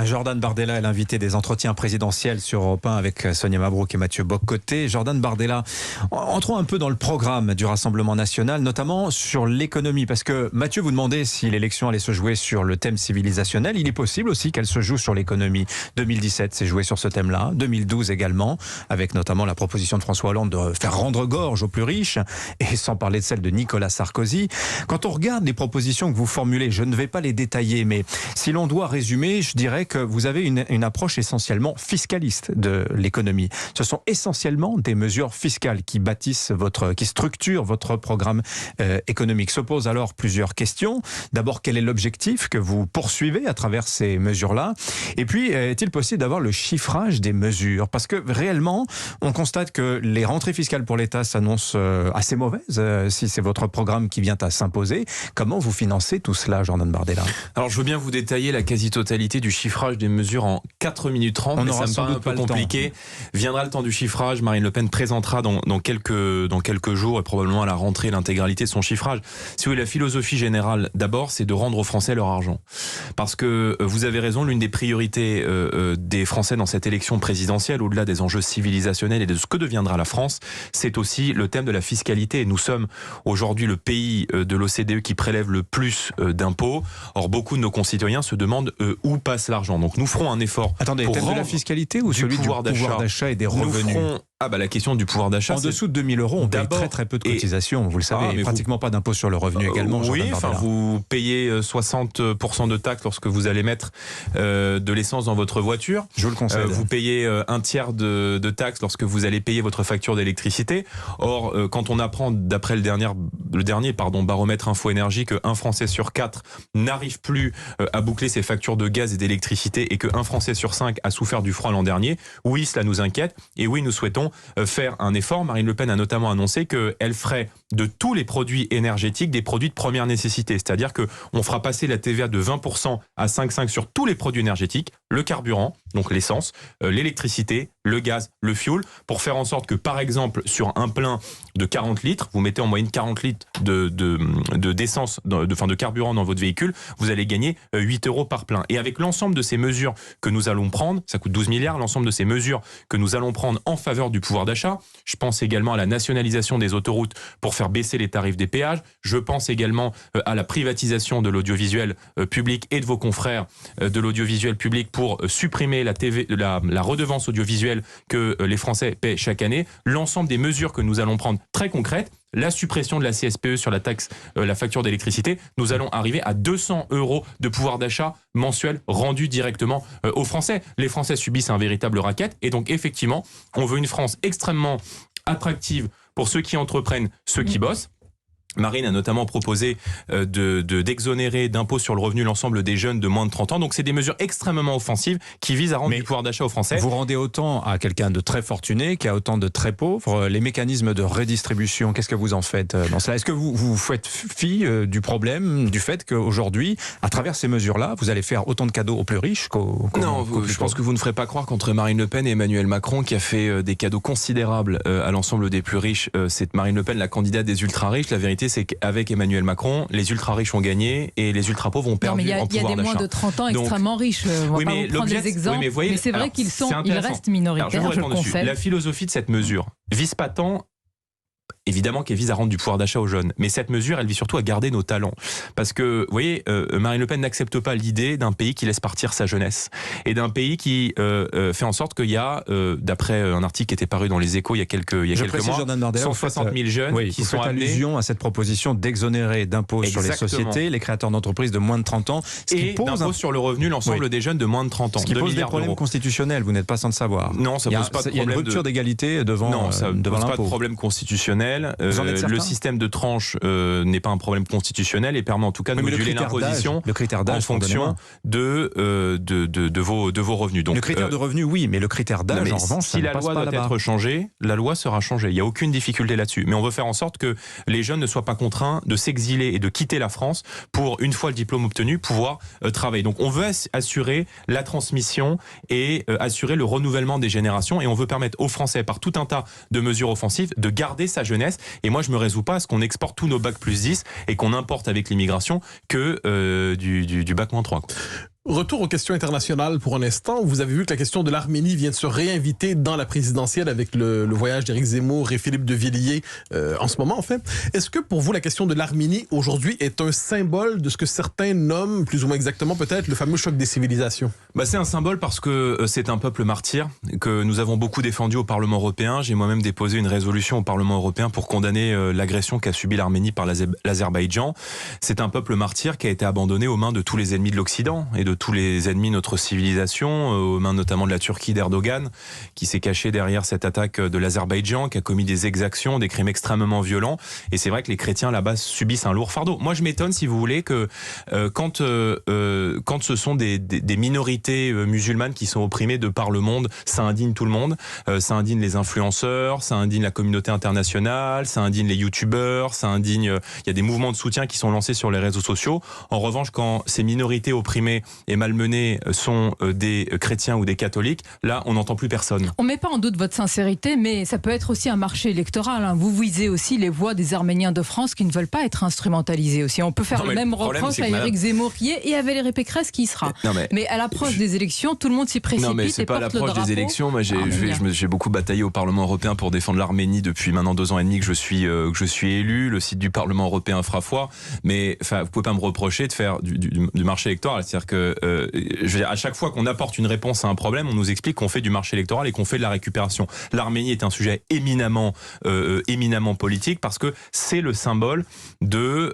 Jordan Bardella est l'invité des entretiens présidentiels sur Europe 1 avec Sonia Mabrouk et Mathieu Bock-Côté. Jordan Bardella, entrons un peu dans le programme du Rassemblement national, notamment sur l'économie, parce que Mathieu vous demandait si l'élection allait se jouer sur le thème civilisationnel. Il est possible aussi qu'elle se joue sur l'économie. 2017 s'est joué sur ce thème-là, 2012 également, avec notamment la proposition de François Hollande de faire rendre gorge aux plus riches, et sans parler de celle de Nicolas Sarkozy. Quand on regarde les propositions que vous formulez, je ne vais pas les détailler, mais si l'on doit résumer, je dirais que vous avez une approche essentiellement fiscaliste de l'économie. Ce sont essentiellement des mesures fiscales qui bâtissent qui structurent votre programme économique. Se posent alors plusieurs questions. D'abord, quel est l'objectif que vous poursuivez à travers ces mesures-là? Et puis, est-il possible d'avoir le chiffrage des mesures? Parce que réellement, on constate que les rentrées fiscales pour l'État s'annoncent assez mauvaises, si c'est votre programme qui vient à s'imposer. Comment vous financez tout cela, Jordan Bardella? Alors, je veux bien vous détailler la quasi-totalité du chiffrage des mesures en 4 minutes 30, mais ça me paraît un peu compliqué. Viendra le temps du chiffrage. Marine Le Pen présentera dans quelques jours et probablement à la rentrée l'intégralité de son chiffrage. Si vous voulez, la philosophie générale, d'abord, c'est de rendre aux Français leur argent. Parce que vous avez raison, l'une des priorités des Français dans cette élection présidentielle, au-delà des enjeux civilisationnels et de ce que deviendra la France, c'est aussi le thème de la fiscalité. Nous sommes aujourd'hui le pays de l'OCDE qui prélève le plus d'impôts. Or, beaucoup de nos concitoyens se demandent où passe l'argent. Donc, nous ferons un effort. Attendez, pour thème de la fiscalité ou celui du pouvoir d'achat et des revenus? La question du pouvoir d'achat. En dessous de 2000 €, on paye très très peu de cotisations, vous le savez, et pratiquement pas d'impôt sur le revenu également. Oui, vous payez 60% de taxes lorsque vous allez mettre de l'essence dans votre voiture. Je le concède. Vous payez un tiers de taxes lorsque vous allez payer votre facture d'électricité. Or, quand on apprend, d'après le dernier baromètre Info Énergie, qu'un Français sur 4 n'arrive plus à boucler ses factures de gaz et d'électricité et qu'un Français sur 5 a souffert du froid l'an dernier, oui, cela nous inquiète et oui, nous souhaitons faire un effort. Marine Le Pen a notamment annoncé qu'elle ferait de tous les produits énergétiques des produits de première nécessité. C'est-à-dire qu'on fera passer la TVA de 20% à 5,5% sur tous les produits énergétiques, le carburant, donc l'essence, l'électricité, le gaz, le fioul, pour faire en sorte que, par exemple, sur un plein de 40 litres, vous mettez en moyenne 40 litres d'essence, de carburant dans votre véhicule, vous allez gagner 8 € par plein. Et avec l'ensemble de ces mesures que nous allons prendre, ça coûte 12 milliards, l'ensemble de ces mesures que nous allons prendre en faveur du pouvoir d'achat, je pense également à la nationalisation des autoroutes pour faire baisser les tarifs des péages, je pense également à la privatisation de l'audiovisuel public et de vos confrères de l'audiovisuel public pour supprimer la redevance audiovisuelle que les Français paient chaque année. L'ensemble des mesures que nous allons prendre très concrètes, la suppression de la CSPE sur la taxe, la facture d'électricité, nous allons arriver à 200 € de pouvoir d'achat mensuel rendu directement aux Français. Les Français subissent un véritable racket et donc effectivement, on veut une France extrêmement attractive pour ceux qui entreprennent, ceux qui bossent. Marine a notamment proposé d'exonérer d'impôts sur le revenu l'ensemble des jeunes de moins de 30 ans. Donc c'est des mesures extrêmement offensives qui visent à rendre du pouvoir d'achat aux Français. Vous rendez autant à quelqu'un de très fortuné qu'à autant de très pauvres. Les mécanismes de redistribution, qu'est-ce que vous en faites dans cela? Est-ce que vous faites fi du problème, du fait qu'aujourd'hui, à travers ces mesures-là, vous allez faire autant de cadeaux aux plus riches qu'aux Non, je pense que vous ne ferez pas croire qu'entre Marine Le Pen et Emmanuel Macron, qui a fait des cadeaux considérables à l'ensemble des plus riches, c'est Marine Le Pen la candidate des ultra-riches. La vérité, c'est qu'avec Emmanuel Macron, les ultra-riches ont gagné et les ultra-pauvres ont perdu en pouvoir d'achat. Il y a des moins de 30 ans extrêmement riches. On va pas vous prendre des exemples, mais c'est vrai qu'ils restent minoritaires, je le concède. La philosophie de cette mesure vise pas tant... Évidemment qu'elle vise à rendre du pouvoir d'achat aux jeunes. Mais cette mesure, elle vise surtout à garder nos talents. Parce que, vous voyez, Marine Le Pen n'accepte pas l'idée d'un pays qui laisse partir sa jeunesse. Et d'un pays qui fait en sorte qu'il y a, d'après un article qui était paru dans les Échos il y a quelques mois, Jordan Bardella, 160 000 jeunes qui sont amenés... allusion à cette proposition d'exonérer d'impôts sur les sociétés, les créateurs d'entreprises de moins de 30 ans. Et d'impôts sur le revenu, l'ensemble des jeunes de moins de 30 ans. Ce qui pose des problèmes constitutionnels, vous n'êtes pas sans le savoir. Non, ça pose pas de problème. Il y a une rupture d'égalité devant l'impôt. Non, ça ne pose pas de problème constitutionnel. Le système de tranche n'est pas un problème constitutionnel et permet en tout cas de moduler l'imposition en fonction de vos revenus. Donc, le critère de revenu, oui, mais le critère d'âge, en revanche, si la loi doit être changée, la loi sera changée. Il n'y a aucune difficulté là-dessus. Mais on veut faire en sorte que les jeunes ne soient pas contraints de s'exiler et de quitter la France pour, une fois le diplôme obtenu, pouvoir travailler. Donc on veut assurer la transmission et assurer le renouvellement des générations et on veut permettre aux Français, par tout un tas de mesures offensives, de garder sa jeunesse. Et moi, je me résous pas à ce qu'on exporte tous nos bacs plus 10 et qu'on importe avec l'immigration que du bac moins 3. Retour aux questions internationales pour un instant. Vous avez vu que la question de l'Arménie vient de se réinviter dans la présidentielle avec le voyage d'Éric Zemmour et Philippe de Villiers en ce moment, en fait. Est-ce que pour vous, la question de l'Arménie aujourd'hui est un symbole de ce que certains nomment, plus ou moins exactement peut-être, le fameux choc des civilisations? C'est un symbole parce que c'est un peuple martyr que nous avons beaucoup défendu au Parlement européen. J'ai moi-même déposé une résolution au Parlement européen pour condamner l'agression qu'a subie l'Arménie par l'Azerbaïdjan. C'est un peuple martyr qui a été abandonné aux mains de tous les ennemis de l'Occident et de tous les ennemis de notre civilisation, aux mains notamment de la Turquie d'Erdogan, qui s'est caché derrière cette attaque de l'Azerbaïdjan, qui a commis des exactions, des crimes extrêmement violents. Et c'est vrai que les chrétiens là-bas subissent un lourd fardeau. Moi, je m'étonne, si vous voulez, que quand ce sont des minorités musulmanes qui sont opprimées de par le monde, ça indigne tout le monde. Ça indigne les influenceurs, ça indigne la communauté internationale, ça indigne les youtubeurs, ça indigne... Il y a des mouvements de soutien qui sont lancés sur les réseaux sociaux. En revanche, quand ces minorités opprimées et malmenés sont des chrétiens ou des catholiques, là, on n'entend plus personne. On ne met pas en doute votre sincérité, mais ça peut être aussi un marché électoral. Vous visez aussi les voix des Arméniens de France qui ne veulent pas être instrumentalisés aussi. On peut faire le même reproche à Éric Zemmour qui est et à Valérie Pécresse qui y sera. Mais à l'approche des élections, tout le monde s'y précipite. Non, mais c'est pas à l'approche des élections. Moi, j'ai beaucoup bataillé au Parlement européen pour défendre l'Arménie depuis maintenant 2 ans et demi que je suis élu. Le site du Parlement européen fera foi. Mais vous pouvez pas me reprocher de faire du marché électoral. C'est-à-dire que je veux dire, à chaque fois qu'on apporte une réponse à un problème, on nous explique qu'on fait du marché électoral et qu'on fait de la récupération. L'Arménie est un sujet éminemment politique parce que c'est le symbole de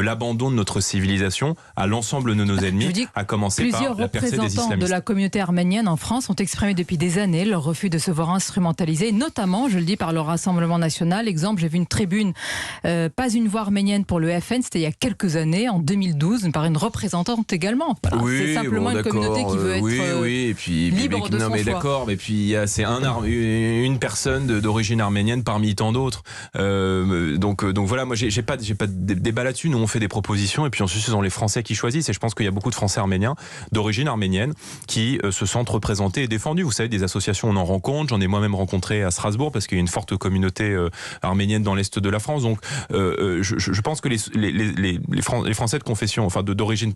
l'abandon de notre civilisation à l'ensemble de nos ennemis, à commencer par la percée des islamistes. Plusieurs représentants de la communauté arménienne en France ont exprimé depuis des années leur refus de se voir instrumentalisé, notamment, je le dis, par le Rassemblement national. Exemple, j'ai vu une tribune, pas une voix arménienne pour le FN, c'était il y a quelques années, en 2012, par une représentante également. Voilà, c'est simplement une communauté qui veut être et puis, libre de son choix. D'accord, mais puis c'est une personne d'origine arménienne parmi tant d'autres. Donc voilà, moi j'ai pas de débat là-dessus. Nous on fait des propositions et puis ensuite ce sont les Français qui choisissent. Et je pense qu'il y a beaucoup de Français arméniens d'origine arménienne qui se sentent représentés et défendus. Vous savez, des associations on en rencontre. J'en ai moi-même rencontré à Strasbourg parce qu'il y a une forte communauté arménienne dans l'est de la France. Donc je pense que les Français de confession, enfin d'origine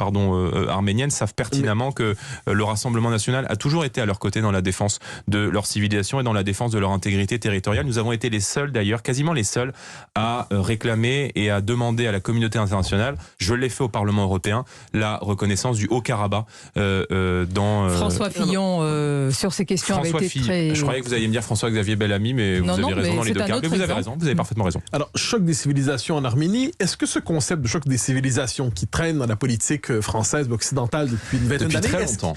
arménienne savent pertinemment que le Rassemblement national a toujours été à leur côté dans la défense de leur civilisation et dans la défense de leur intégrité territoriale. Nous avons été les seuls d'ailleurs, quasiment les seuls, à réclamer et à demander à la communauté internationale, je l'ai fait au Parlement européen, la reconnaissance du Haut-Karabakh François Fillon sur ces questions avait été très... Je croyais que vous alliez me dire François-Xavier Bellamy, mais vous avez raison dans les deux cas. Mais vous avez raison, vous avez parfaitement raison. Alors, choc des civilisations en Arménie, est-ce que ce concept de choc des civilisations qui traîne dans la politique française, occidentale depuis une vingtaine d'années... Depuis très longtemps.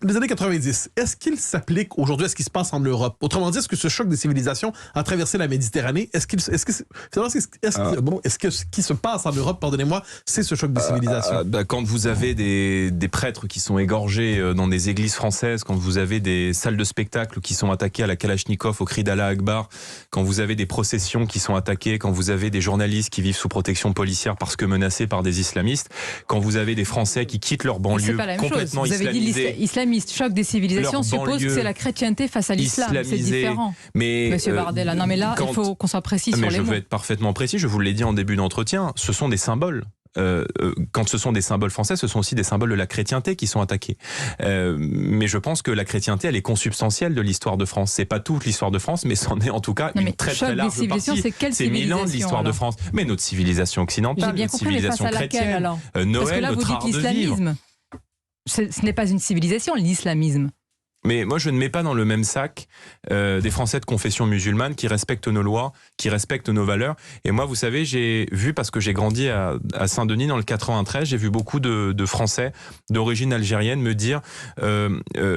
Les années 90, est-ce qu'il s'applique aujourd'hui à ce qui se passe en Europe? Autrement dit, est-ce que ce choc des civilisations a traversé la Méditerranée? Est-ce que ce qui se passe en Europe, pardonnez-moi, c'est ce choc des civilisations? Quand vous avez des prêtres qui sont égorgés dans des églises françaises, quand vous avez des salles de spectacle qui sont attaquées à la Kalachnikov au cri d'Allah Akbar, quand vous avez des processions qui sont attaquées, quand vous avez des journalistes qui vivent sous protection policière parce que menacés par des islamistes, quand vous avez des Français qui quittent leur banlieue complètement islamisée... Islamiste, choc des civilisations suppose que c'est la chrétienté face à l'islam. C'est différent. Mais Monsieur Bardella, non mais là, il faut qu'on soit précis sur les mots. Je veux être parfaitement précis, je vous l'ai dit en début d'entretien, ce sont des symboles. Quand ce sont des symboles français, ce sont aussi des symboles de la chrétienté qui sont attaqués. Mais je pense que la chrétienté, elle est consubstantielle de l'histoire de France. C'est pas toute l'histoire de France, mais c'en est en tout cas une très très large partie. C'est 1000 ans de l'histoire de France. Mais notre civilisation occidentale, notre civilisation chrétienne, Noël, notre art de vivre. Ce n'est pas une civilisation, l'islamisme. Mais moi, je ne mets pas dans le même sac des Français de confession musulmane qui respectent nos lois, qui respectent nos valeurs. Et moi, vous savez, j'ai vu, parce que j'ai grandi à Saint-Denis dans le 93, j'ai vu beaucoup de Français d'origine algérienne me dire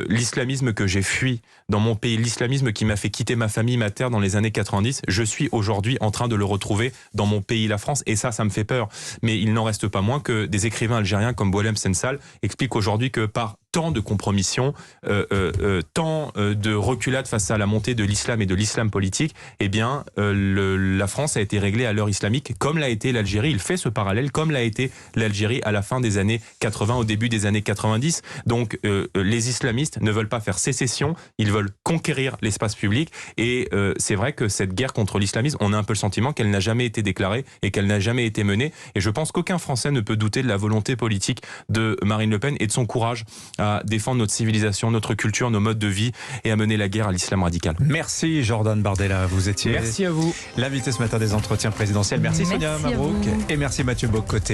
l'islamisme que j'ai fui dans mon pays, l'islamisme qui m'a fait quitter ma famille, ma terre dans les années 90, je suis aujourd'hui en train de le retrouver dans mon pays, la France. Et ça me fait peur. Mais il n'en reste pas moins que des écrivains algériens comme Boualem Sensal expliquent aujourd'hui que par tant de compromissions, tant de reculades face à la montée de l'islam et de l'islam politique, eh bien, la France a été réglée à l'heure islamique, comme l'a été l'Algérie. Il fait ce parallèle, comme l'a été l'Algérie à la fin des années 80, au début des années 90. Donc, les islamistes ne veulent pas faire sécession, ils veulent conquérir l'espace public. Et c'est vrai que cette guerre contre l'islamisme, on a un peu le sentiment qu'elle n'a jamais été déclarée et qu'elle n'a jamais été menée. Et je pense qu'aucun Français ne peut douter de la volonté politique de Marine Le Pen et de son courage à défendre notre civilisation, notre culture, nos modes de vie et à mener la guerre à l'islam radical. Merci Jordan Bardella, vous étiez Merci à vous. l'invité ce matin des entretiens présidentiels. Merci Sonia Mabrouk et merci Mathieu Bock-Côté.